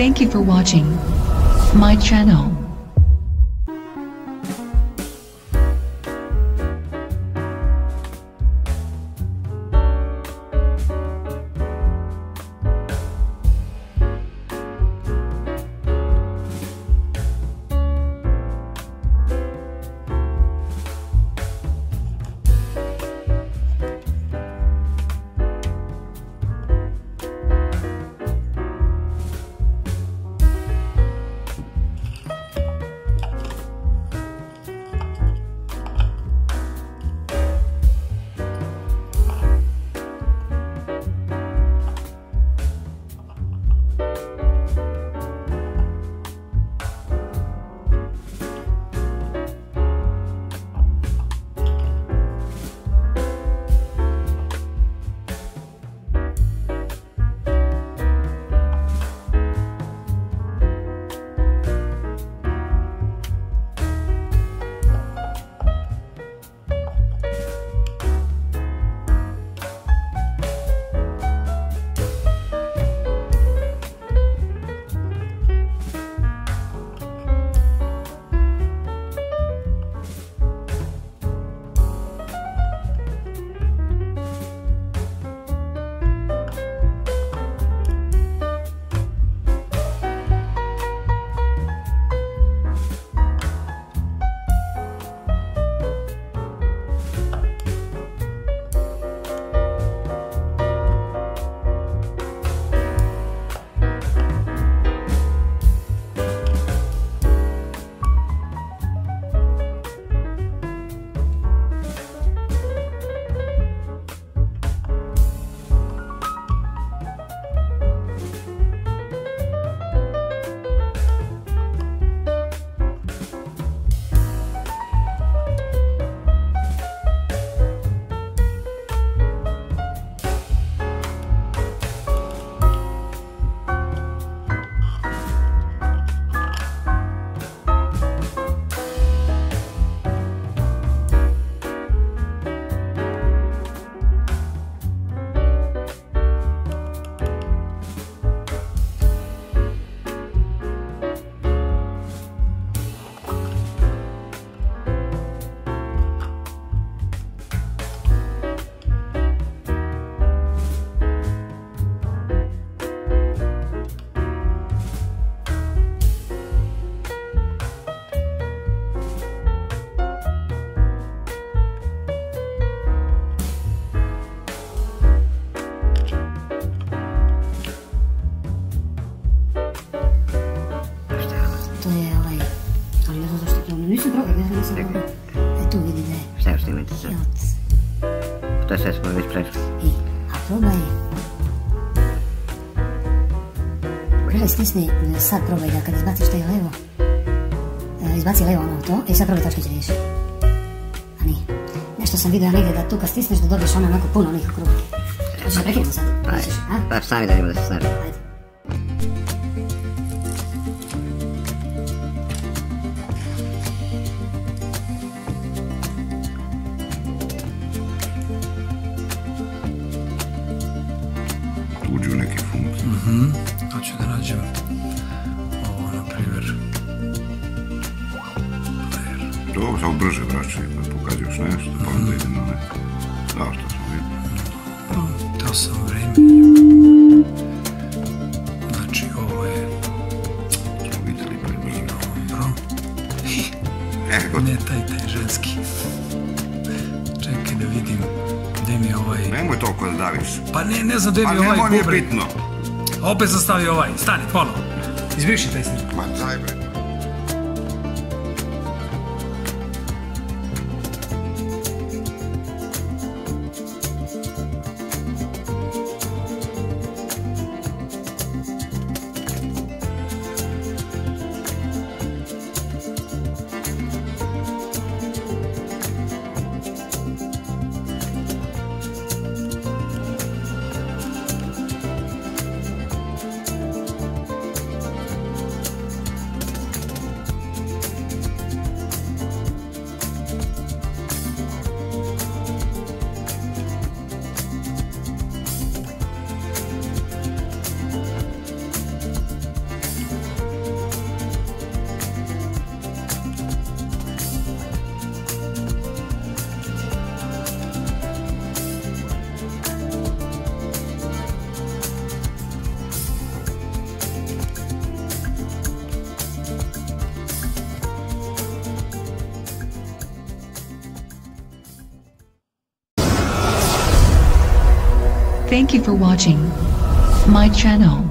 Thank you for watching my channel. To je ali ne znam zašto to nisam probao, ja nisam probao. Tu vidite. Šta još snimite sad? To je sve smo već prešli. A probaj. Prvo stisni, sad probaj da kad izbaciš taj levo. Izbaci levo ono to i sad probaj točkić riješiti. A nije. Nešto sam vidio negdje da tu kad stisneš da dobiješ ono onako puno onih krugih. Hoćeš da prekinemo sad? Pa sami da vidimo da se snaži. Ajde. Uđu neke funkcije. Hoću da nađem ovo, na primjer. To samo brže vraćaj, pa pokažeš nešto, pa onda ide na neko. Da, što smo vidjeli. To sam vreme. Znači, ovo je... Smo vidjeli prebrzo. Dobro. Ne, taj ženski. Čekaj da vidim gdje mi je ovaj... Nemoj toliko da daviš. Pa ne znam gdje mi je ovaj kubre. Pa nemoj, nije bitno. Opet sam stavio ovaj, stani, ponovo. Izbriši taj snim. Ma daj bre. Thank you for watching my channel.